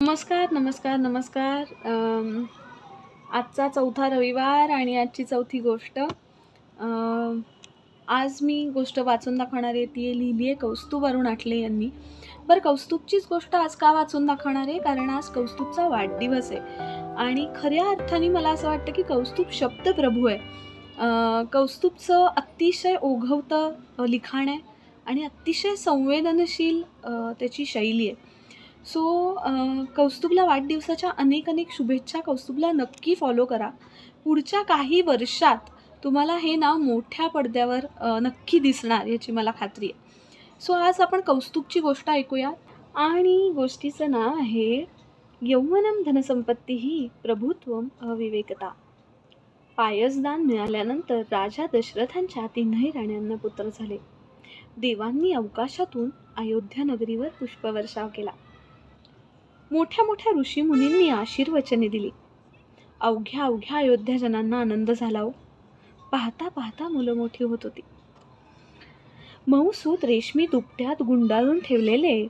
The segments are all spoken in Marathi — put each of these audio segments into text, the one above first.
नमस्कार, नमस्कार, नमस्कार. आजचा चौथा रविवार आणि आजची चौथी गोष्ट. आज मी गोष्ट वाचून दाखवणार आहे. ती लिहिली आहे कौस्तुभ अरुण आठले यांनी. बरं, कौस्तुभचीच गोष्ट आज का वाचून दाखवणार आहे? कारण आज कौस्तुभचा वाढदिवस आहे आणि खऱ्या अर्थाने मला असं वाटतं की कौस्तुभ शब्दप्रभू आहे. कौस्तुभचं अतिशय ओघवतं लिखाण आहे आणि अतिशय संवेदनशील त्याची शैली आहे. सो कौस्तुभला वाढदिवसाच्या अनेक अनेक शुभेच्छा. कौस्तुभला नक्की फॉलो करा. पुढच्या काही वर्षात तुम्हाला हे नाव मोठ्या पडद्यावर नक्की दिसणार याची मला खात्री आहे. सो आज आपण कौस्तुभची गोष्ट ऐकूया आणि गोष्टीचं नाव आहे यौवनम धनसंपत्ती प्रभुत्वम अविवेकता. पायसदान मिळाल्यानंतर राजा दशरथांच्या 3ही राण्यांना पुत्र झाले. देवांनी अवकाशातून अयोध्या नगरीवर पुष्पवर्षाव केला. मोठ्या मोठ्या ऋषीमुनींनी आशीर्वचने दिली. अवघ्या अवघ्या अयोध्याजनांना आनंद झाला. पाहता पाहता मुलं मोठी होत होती. मऊसूत रेशमी दुपट्यात गुंडाळून ठेवलेले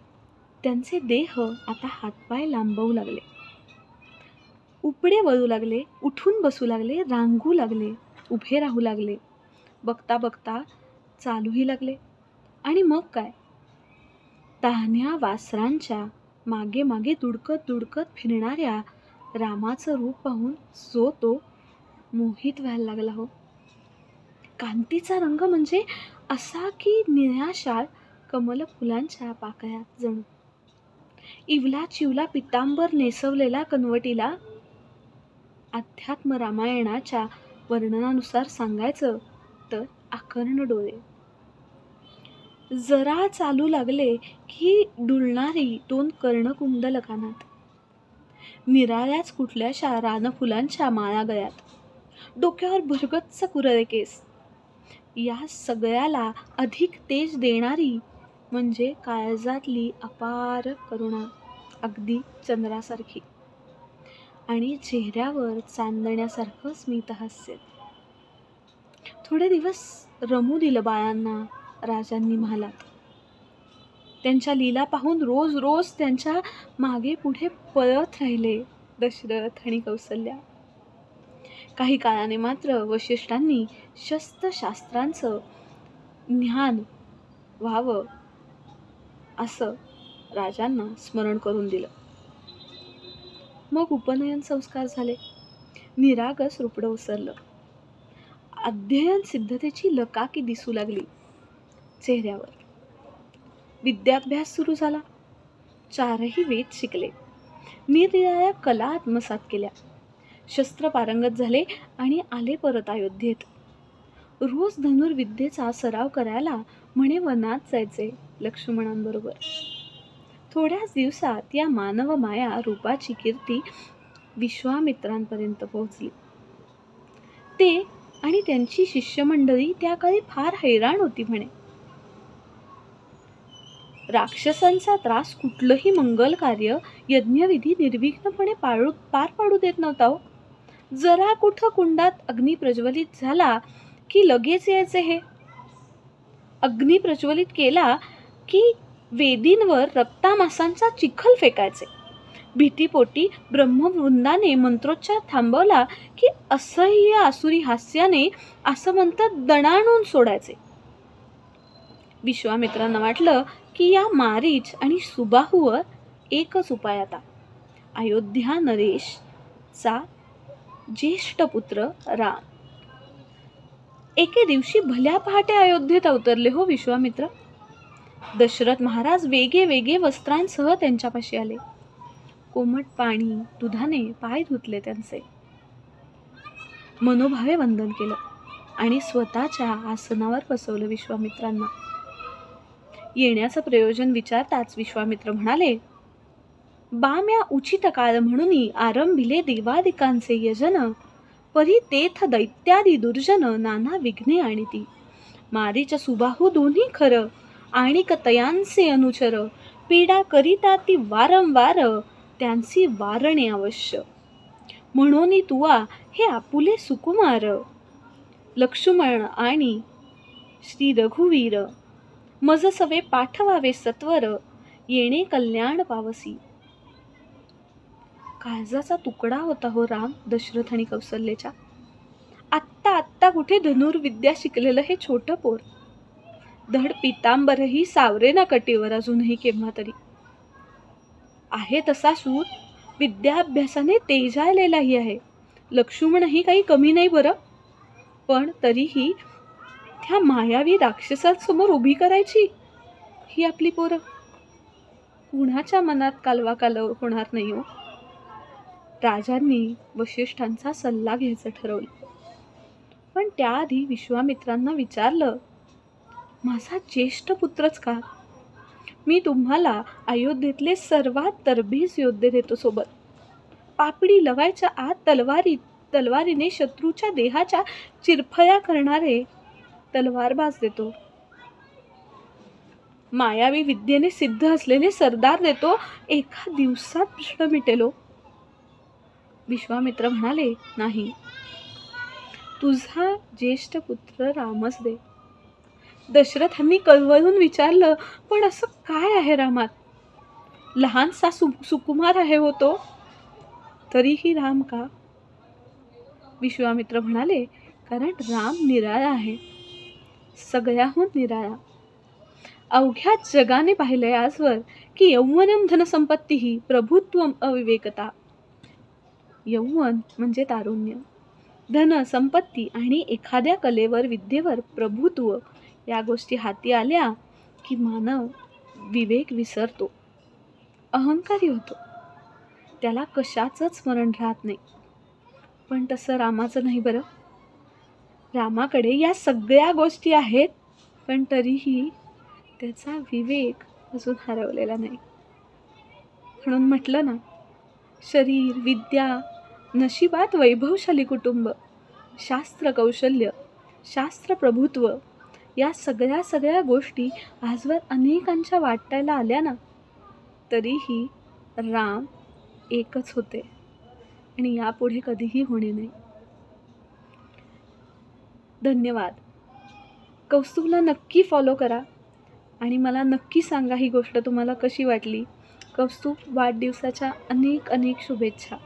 त्यांचे देह आता हातपाय लांबवू लागले, उपडे वळू लागले, उठून बसू लागले, रांगू लागले, उभे राहू लागले, बघता बघता चालूही लागले. आणि मग काय, तान्ह्या वासरांच्या मागे मागे दुडकत दुडकत फिरणाऱ्या रामाचं रूप पाहून जो तो मोहित व्हायला लागला हो. कांतीचा रंग म्हणजे असा की निळ्याशाळ कमल फुलांच्या पाकळ्यात जणू. इवला चिवला पितांबर नेसवलेला कनवटीला अध्यात्म रामायणाच्या वर्णनानुसार सांगायचं तर आकर्ण डोळे. जरा चालू लागले की डुलणारी 2 कर्णकुंडल कानात, निराळ्याच कुठल्याशा रानफुलांच्या माळा गळ्यात, डोक्यावर भरगच्च कुरळे केस. या सगळ्याला अधिक तेज देणारी म्हणजे काळजातली अपार करुणा, अगदी चंद्रासारखी, आणि चेहऱ्यावर चांदण्यासारखं स्मितहास्य. थोडे दिवस रमू दिलं बाळांना राजांनी महालात. त्यांच्या लीला पाहून रोज रोज त्यांच्या मागे पुढे पळत राहिले दशरथ आणि कौसल्या. काही काळाने मात्र वसिष्ठांनी शस्त्रशास्त्रांचं ज्ञान व्हावं असं राजांना स्मरण करून दिलं. मग उपनयन संस्कार झाले. निरागस रूपडं उसरलं. अध्ययन सिद्धतेची लकाकी दिसू लागली चेहऱ्यावर. विद्याभ्यास सुरू झाला. 4ही वेद शिकले. निरनिराळ्या कला आत्मसात केल्या. शस्त्र पारंगत झाले आणि आले परत अयोध्येत. रोज धनुर्विद्येचा सराव करायला म्हणे वनात जायचे लक्ष्मणांबरोबर. थोड्याच दिवसात या मानव माया रूपाची कीर्ती विश्वामित्रांपर्यंत पोहोचली. ते आणि त्यांची शिष्यमंडळी त्या काळी फार हैराण होती म्हणे. राक्षसांचा त्रास कुठलंही मंगल कार्य, यज्ञविधी निर्विघ्नपणे पार पाडू देत नव्हता हो. जरा कुठं कुंडात अग्नी प्रज्वलित झाला की लगेच यायचे हे. अग्नी प्रज्वलित केला की वेदींवर रक्तामासांचा चिखल फेकायचे. भीतीपोटी ब्रह्मवृंदाने मंत्रोच्चार थांबवला की असह्य आसुरी हास्याने असं म्हणतात दणाणून सोडायचे. विश्वामित्रांना वाटलं की या मारीच आणि सुबाहूवर एकच उपाय आता. अयोध्या नरेशचा ज्येष्ठ पुत्र राम. एके दिवशी भल्या पहाटे अयोध्येत अवतरले हो विश्वामित्र. दशरथ महाराज वेगे वेगे वस्त्रांसह त्यांच्यापाशी आले. कोमट पाणी दुधाने पाय धुतले त्यांचे. मनोभावे वंदन केलं आणि स्वतःच्या आसनावर बसवलं विश्वामित्रांना. येण्याचं प्रयोजन विचारताच विश्वामित्र म्हणाले, बाम्या उचित काळ म्हणून आरंभिले देवादिकांचे यजन, परी तेथ दैत्यादी दुर्जन नाना विघ्ने आणिती. मारीच सुबाहू दोन्ही खरं, आणि कतयांचे अनुचर, पीडा करिता ती वारंवार, त्यांची वारणे अवश्य. म्हणून तुवा हे आपुले सुकुमार, लक्ष्मण आणि श्री रघुवीर, मज सवे पाठवावे सत्वर, येणे कल्याण पावसी. काळजाचा तुकडा होता हो राम दशरथ आणि कौसल्याच्या. आत्ता आत्ता कुठे धनुर्विद्या शिकलेलं हे छोटं पोर. धड पितांबरही सावरे ना कटीवर अजूनही केव्हा तरी. आहे तसा शूर, विद्याभ्यासाने तेजायलेलाही आहे. लक्ष्मणही काही कमी नाही बरं. पण तरीही त्या मायावी राक्षसांसमोर उभी करायची ही आपली पोरं. कुणाच्या मनात कालवा होणार नाही हो. राजांनी वसिष्ठांचा सल्ला घ्यायचं ठरवलं. पण त्याआधी विश्वामित्रांना विचारलं, माझा ज्येष्ठ पुत्रच का? मी तुम्हाला अयोध्येतले सर्वात तरबेज योद्धे देतो सोबत. पापडी लवायच्या आत तलवारीने शत्रूच्या देहाच्या चिरफळ्या करणारे तलवारबाज देतो. मायावी विद्येने सिद्ध असलेले सरदार देतो. एका दिवसात प्रश्न मिटेलो. विश्वामित्र म्हणाले, नाही, तुझा ज्येष्ठ पुत्र रामच दे. दशरथांनी कळवळून विचारलं, पण असं काय आहे रामात? लहानसा सुकुमार आहे हो तो, तरीही राम का? विश्वामित्र म्हणाले, कारण राम निराळा आहे, सगळ्याहून निराळा. अवघ्या जगाने पाहिलंय आजवर की यौवनम धनसंपत्ती प्रभुत्वम अविवेकता. यौवन म्हणजे तारुण्य, धन, संपत्ती आणि एखाद्या कलेवर विद्येवर प्रभुत्व या गोष्टी हाती आल्या की मानव विवेक विसरतो, अहंकारी होतो. त्याला कशाचंच स्मरण राहत नाही. पण तसं रामाचं नाही बरं. रामाकडे या सगळ्या गोष्टी आहेत, पण तरीही त्याचा विवेक अजून हरवलेला नाही. म्हणून म्हटलं ना, शरीर, विद्या, नशिबात वैभवशाली कुटुंब, शास्त्र कौशल्य, शास्त्र प्रभुत्व या सगळ्या गोष्टी आजवर अनेकांच्या वाटायला आल्या ना, तरीही राम एकच होते आणि यापुढे कधीही होणे नाही. धन्यवाद. कौस्तुभला नक्की फॉलो करा आणि मला नक्की सांगा ही गोष्ट तुम्हाला कशी वाटली. कौस्तुभ, वाढदिवसाच्या अनेक शुभेच्छा.